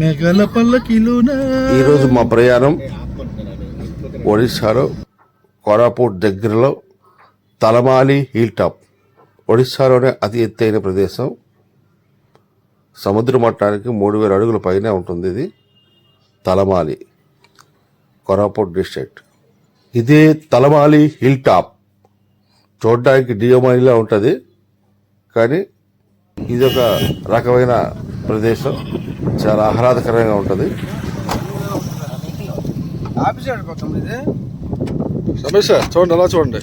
మేఘాల పల్లకిలోన. ఈరోజు మా ప్రయాణం ఒడిశాలో కోరాపుట్ దగ్గరలో తలమాలి హిల్ టాప్. ఒడిశాలోనే అతి ఎత్తైన ప్రదేశం. సముద్ర మట్టానికి 3000 అడుగుల పైనే ఉంటుంది. ఇది తలమాలి, కోరాపుట్ డిస్ట్రిక్ట్. ఇదే తలమాలి హిల్ టాప్. చూడడానికి డియోమైలా ఉంటుంది, కానీ ఇదొక రకమైన ప్రదేశం. చాలా ఆహ్లాదకరంగా ఉంటుంది. రమేష్ చూడండి, అలా చూడండి,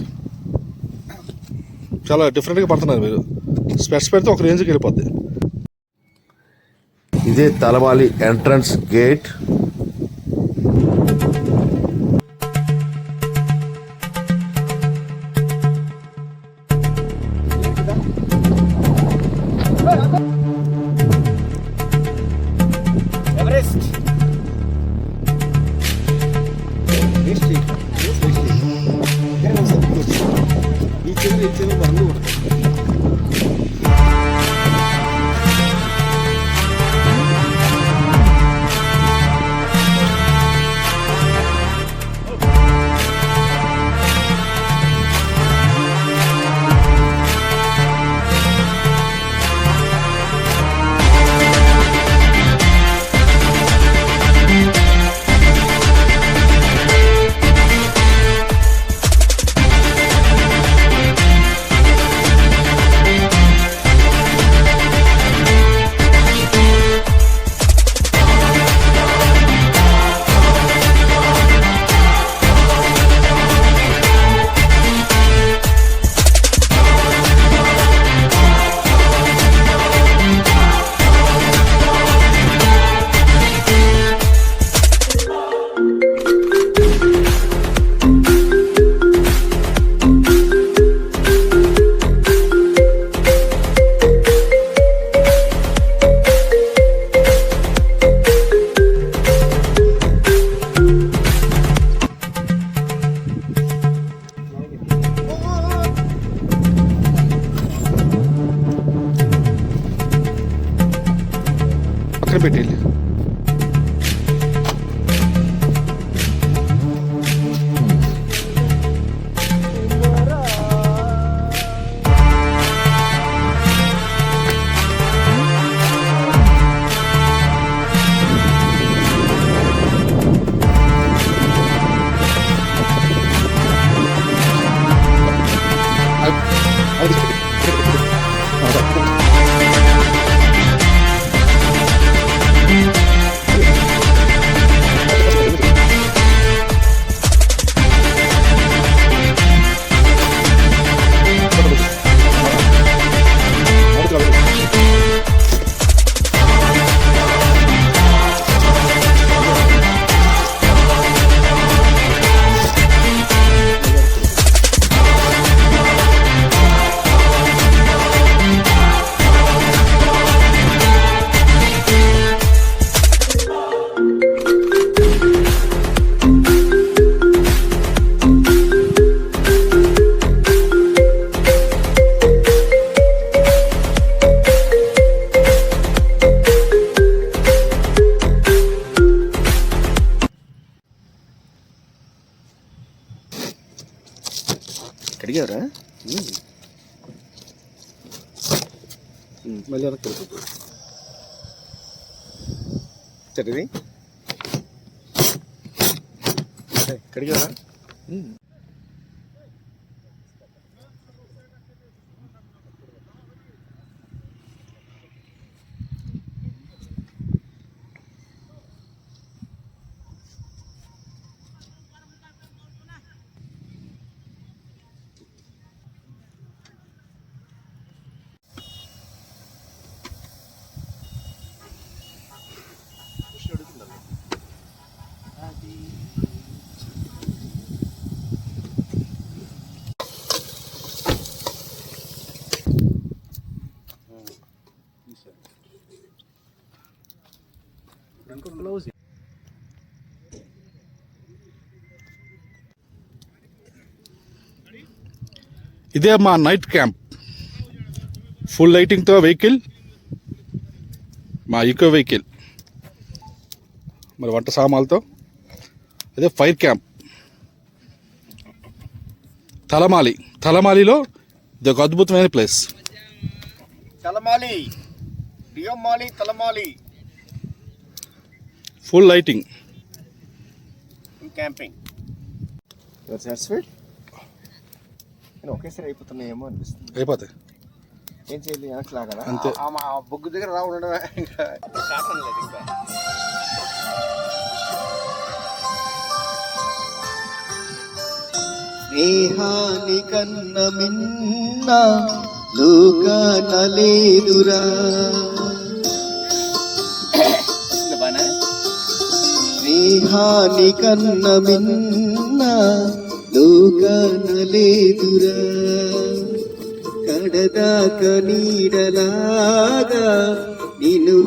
చాలా డిఫరెంట్గా పడుతున్నారు మీరు. స్పెట్స్ పెడితే ఒక రేంజ్కి వెళ్ళిపోద్ది. ఇదే తలమాలి ఎంట్రన్స్ గేట్. పక్కన పెట్టేయండి. కడిగారా? మళ్ళీ వెనక్కి వెళ్ళిపోతుంది. చదివి కడిగారా? ఇదే మా నైట్ క్యాంప్. ఫుల్ లైటింగ్తో వెహికల్, మా ఈకో వెహికల్. మరి వంట సామాన్లతో. అదే ఫైర్ క్యాంప్ తలమాలిలో ఇది ఒక అద్భుతమైన place. Talamali, Deomali, Talamali full lighting. Camping. Satisfied? నేను ఒకేసారి అయిపోతున్నాయేమో అనిపిస్తుంది. అయిపోతాయి. ఏం చేయాలి? వెనక్కి లాగాలా? అంతే. ఆ బొగ్గు దగ్గర రా ఉండడమే. ఇంకా శాతం లేదు ఇంకా. స్నేహాని కన్న మిన్న లోకనలేదురా, స్నేహాని కన్న మిన్న లోకనలేదురా, కడదాక నీడలాగా నిన్ను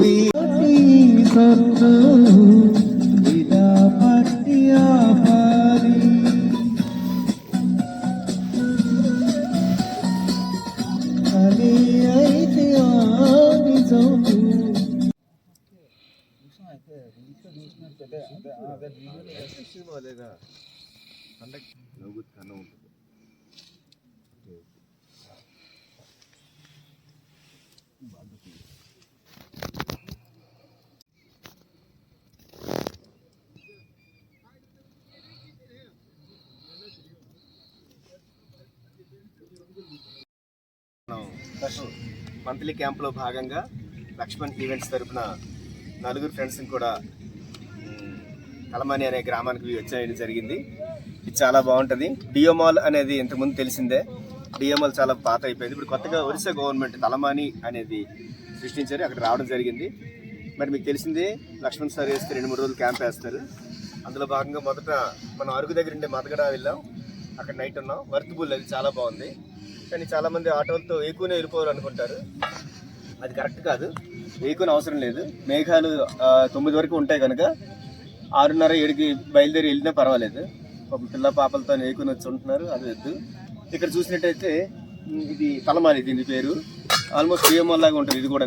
ఇలా పట్టి ఆపాలి. అదే అయితే నిజం. మంత్లీ క్యాంప్లో భాగంగా లక్ష్మణ్ ఈవెంట్స్ తరఫున 4 ఫ్రెండ్స్ని కూడా తలమాని అనే గ్రామానికి వచ్చేయడం జరిగింది. ఇది చాలా బాగుంటుంది. డియోమాల్ అనేది ఇంతకుముందు తెలిసిందే. డియోమాల్ చాలా పాత అయిపోయింది. ఇప్పుడు కొత్తగా ఒరిస్సా గవర్నమెంట్ తలమాని అనేది సృష్టించారు. అక్కడ రావడం జరిగింది. మరి మీకు తెలిసిందే, లక్ష్మణ్ సార్ వేస్తే 2-3 రోజులు క్యాంప్ వేస్తారు. అందులో భాగంగా మొదట మనం అరుగు దగ్గర ఉండే మదగడ వెళ్ళాం. అక్కడ నైట్ ఉన్నాం. వర్త్బుల్, అది చాలా బాగుంది. కానీ చాలామంది ఆటోలతో ఎక్కువనే వెళ్ళిపోవాలనుకుంటారు. అది కరెక్ట్ కాదు. వేకుని అవసరం లేదు. మేఘాలు 9 వరకు ఉంటాయి కనుక 6:30-7కి బయలుదేరి వెళ్ళినా పర్వాలేదు. పిల్ల పాపలతో వేకుని వచ్చి ఉంటున్నారు, అది వద్దు. ఇక్కడ చూసినట్టయితే ఇది తలమాలి, దీని పేరు. ఆల్మోస్ట్ డియోమాల్ లాగా ఉంటుంది ఇది కూడా.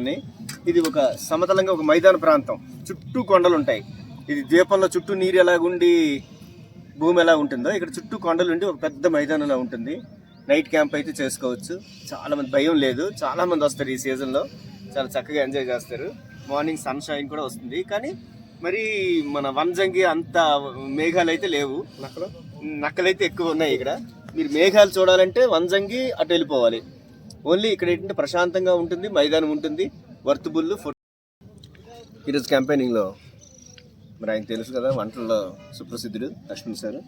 ఇది ఒక సమతలంగా ఒక మైదాన ప్రాంతం, చుట్టూ కొండలు ఉంటాయి. ఇది ద్వీపంలో చుట్టూ నీరు ఎలాగుండి భూమి ఎలా ఉంటుందో ఇక్కడ చుట్టూ కొండలు ఉండి ఒక పెద్ద మైదానంలా ఉంటుంది. నైట్ క్యాంప్ అయితే చేసుకోవచ్చు. చాలామంది, భయం లేదు. చాలామంది వస్తారు ఈ సీజన్లో, చాలా చక్కగా ఎంజాయ్ చేస్తారు. మార్నింగ్ సన్ షైన్ కూడా వస్తుంది. కానీ మరి మన వనజంగి అంత మేఘాలు అయితే లేవు. నక్కలైతే ఎక్కువ ఉన్నాయి ఇక్కడ. మీరు మేఘాలు చూడాలంటే వనజంగి అటు వెళ్ళిపోవాలి. ఓన్లీ ఇక్కడ ఏంటంటే ప్రశాంతంగా ఉంటుంది, మైదానం ఉంటుంది, వర్త్బుల్ ఫుడ్. ఈరోజు క్యాంపెయినింగ్లో మరి ఆయన తెలుసు కదా, వంటల్లో సుప్రసిద్ధుడు లక్ష్మణ్ సార్.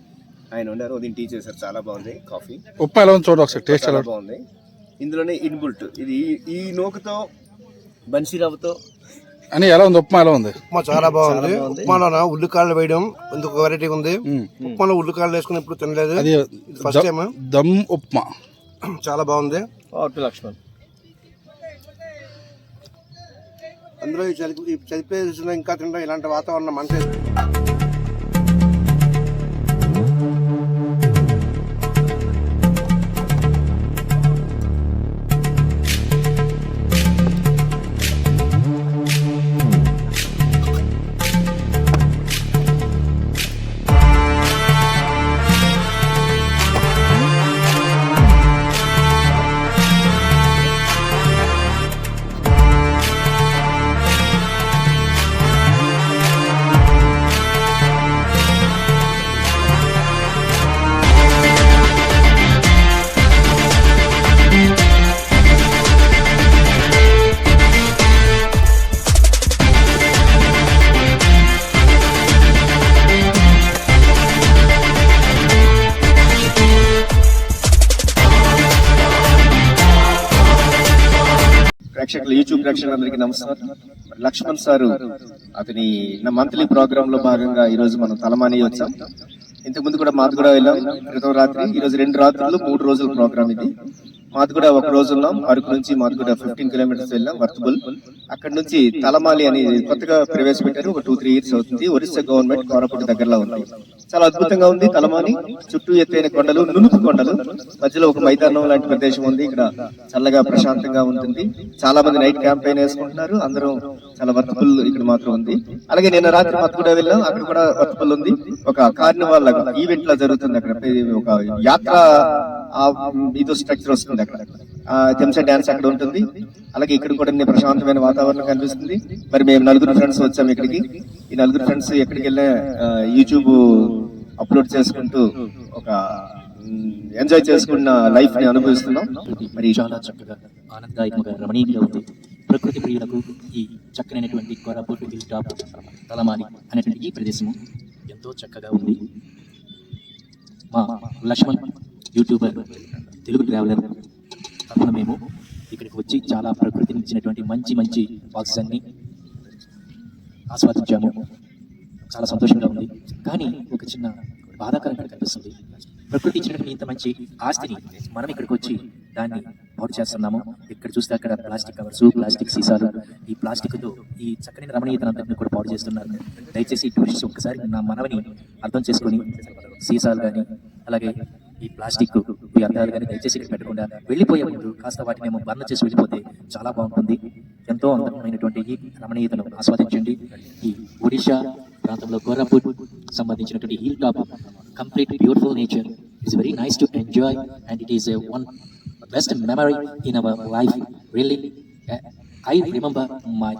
ఆయన ఉన్నారు, ఉదయం టీ చేశారు, చాలా బాగుంది. కాఫీ ఉప్పు ఎలా ఉంది చూడండి ఒకసారి, టేస్ట్ ఎలా బాగుంది. ఇందులోనే ఇన్బుల్ట్ ఇది ఈ నూకతో బన్సీరవ్వతో అని ఎలా ఉంది ఉప్మా, ఎలా ఉంది? ఉప్మా చాలా బాగుంది. ఉప్మాలో ఉల్లికాయలు వేయడం ఇంకొక వెరైటీ ఉంది. ఉప్మాలో ఉల్లికాయలు వేసుకుని ఎప్పుడు తినలేదు, అది ఫస్ట్ టైం. దమ్ ఉప్మా చాలా బాగుంది. లక్ష్మణ్ అందులో ఈ చలి ప్రదేశంలో ఇంకా తినడం, ఇలాంటి వాతావరణం మంచి. ప్రేక్షకులు, యూట్యూబ్ ప్రేక్షకులందరికీ నమస్కారం. లక్ష్మణ్ సారు అతని మంత్లీ ప్రోగ్రామ్ లో భాగంగా ఈ రోజు మనం తలమాని వచ్చాం. ఇంతకుముందు కూడా మాదిగూడ వెళ్ళాం క్రితం రాత్రి. ఈ రోజు 2 రాత్రులు 3 రోజుల ప్రోగ్రామ్ ఇది. మాదిగూడ ఒక రోజు ఉన్నాం. అరకు నుంచి మాదిగూడ 15 కిలోమీటర్స్ వెళ్ళాం, వర్త్బుల్. అక్కడ నుంచి తలమాలి అనేది కొత్తగా ప్రవేశపెట్టారు, ఒక 2-3 ఇయర్స్ అవుతుంది. ఒరిస్సా గవర్నమెంట్ కోరాపుట్ దగ్గరలో ఉంది. చాలా అద్భుతంగా ఉంది తలమాని. చుట్టూ ఎత్తైన కొండలు, నునుపు కొండలు, మధ్యలో ఒక మైదానం లాంటి ప్రదేశం ఉంది. ఇక్కడ చల్లగా ప్రశాంతంగా ఉంటుంది. చాలా మంది నైట్ క్యాంప్ అయిన వేసుకుంటున్నారు. అందరూ చాలా వర్తబుల్ ఇక్కడ మాత్రం ఉంది. అలాగే నిన్న రాత్రి మత్తుగూడ వెళ్ళాం, అక్కడ కూడా వర్తబుల్ ఉంది. ఒక కార్నివాల్ లాగా ఈవెంట్ లా జరుగుతుంది అక్కడ. ఒక యాత్ర ఇదో స్ట్రక్చర్ వస్తుంది అక్కడ. చెంచా డాన్స్ అక్కడ ఉంటుంది. అలాగే ఇక్కడ కూడా ప్రశాంతమైన వాతావరణం కనిపిస్తుంది. మరి మేము 4 ఫ్రెండ్స్ వచ్చాము ఇక్కడికి. ఈ 4 ఫ్రెండ్స్ ఎక్కడికి వెళ్ళినా యూట్యూబ్ అప్లోడ్ చేసుకుంటూ ఒక ఎంజాయ్ చేసుకున్న లైఫ్ ని అనుభవిస్తున్నాం. మరి చాలా చక్కగా ఆనందదాయకంగా రమణీయంగా ఉంది. ప్రకృతి ప్రియులకు ఈ చక్కనైనటువంటి కోరాపుట్ హిల్ టాప్ తలమాని అనేటువంటి ఈ ప్రదేశము ఎంతో చక్కగా ఉంది. మా లక్ష్మణ్ యూట్యూబర్, తెలుగు ట్రావెలర్ తరఫున మేము ఇక్కడికి వచ్చి చాలా ప్రకృతిని ఇచ్చినటువంటి మంచి మంచి వాక్స్ అన్ని ఆస్వాదించాము. చాలా సంతోషంగా ఉంది. కానీ ఒక చిన్న బాధాకరంగా కనిపిస్తుంది. ప్రకృతి ఇచ్చినటువంటి ఇంత మంచి ఆస్తిని మనం ఇక్కడికి వచ్చి దాన్ని పాడు చేస్తున్నాము. ఇక్కడ చూస్తే అక్కడ ప్లాస్టిక్ కవర్స్, ప్లాస్టిక్ సీసాలు, ఈ ప్లాస్టిక్తో ఈ చక్కని రమణీయతనంతటిని కూడా పాడు చేస్తున్నారు. దయచేసి టూరిస్ట్ ఒక్కసారి నా మనవిని అర్థం చేసుకొని సీసాలు కానీ అలాగే ఈ ప్లాస్టిక్ వ్యర్థాలు కానీ దయచేసి ఇక్కడ పెట్టకుండా వెళ్ళిపోయే ముందు కాస్త వాటిని మేము బర్న్ చేసి వెళ్ళిపోతే చాలా బాగుంటుంది. ఎంతో అందమైనటువంటి ఈ రమణీయతను ఆస్వాదించండి. ఈ ఒడిషా ప్రాంతంలో కోరాపుట్ సంబంధించినటువంటి hill top complete beautiful nature. It's very nice to enjoy and it is one best memory in our life. Really I remember my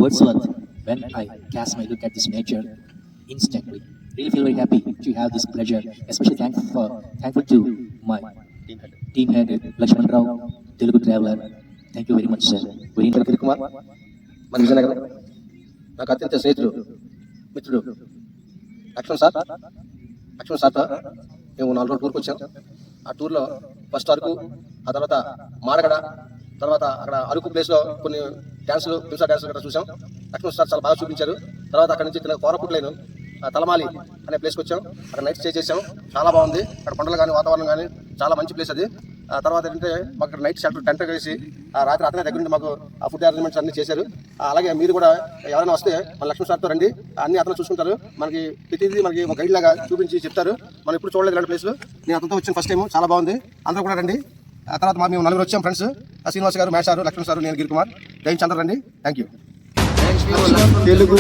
Wordsworth when I cast my look at this nature instantly. Really feel very happy to have this pleasure. Especially thankful to my team head Lakshman Rao, Telugu Traveler. Thank you very much, sir. Very గిరి కుమార్, మన విజయనగరం. నాకు అత్యంత స్నేహితుడు, మిత్రుడు లక్ష్మణ్ సార్తో మేము 4 రోజులు టూర్కి వచ్చాం. ఆ టూర్లో ఫస్ట్ అరకు, ఆ తర్వాత మాడగడ, తర్వాత అక్కడ అరకు ప్లేస్లో కొన్ని డ్యాన్సులు, హింసా డ్యాన్సులు అక్కడ చూసాం. లక్ష్మణ్ సార్ చాలా బాగా చూపించారు. తర్వాత అక్కడ నుంచి కోరాపుట్ లైన్ తలమాలి అనే ప్లేస్కి వచ్చాం. అక్కడ నైట్ స్టే చేసాం. చాలా బాగుంది. అక్కడ కొండలు కానీ వాతావరణం కానీ చాలా మంచి ప్లేస్ అది. తర్వాత ఏంటంటే మాకు ఇక్కడ నైట్ షెల్టర్ టెంట్ వేసి రాత్రి అతనే దగ్గర నుండి మాకు ఆ ఫుడ్ అరేంజ్మెంట్స్ అన్ని చేశారు. అలాగే మీరు కూడా ఎవరైనా వస్తే మన లక్ష్మణ్ సార్తో రండి. అన్ని అతను చూసుకుంటారు. మనకి ప్రతిదీ మనకి ఒక గైడ్ లాగా చూపించి చెప్తారు. మనం ఇప్పుడు చూడలేదు ఇలాంటి ప్లేస్లు. నేను అతనితో వచ్చిన ఫస్ట్ టైం, చాలా బాగుంది. అందరూ కూడా రండి. ఆ తర్వాత మేము 4 వచ్చాం ఫ్రెండ్స్. శ్రీనివాస్ గారు, మేష్ సారు, లక్ష్మణ్ సారు, నేను గిరి కుమార్. జై చంద్ర రండి. Thank you. తెలుగు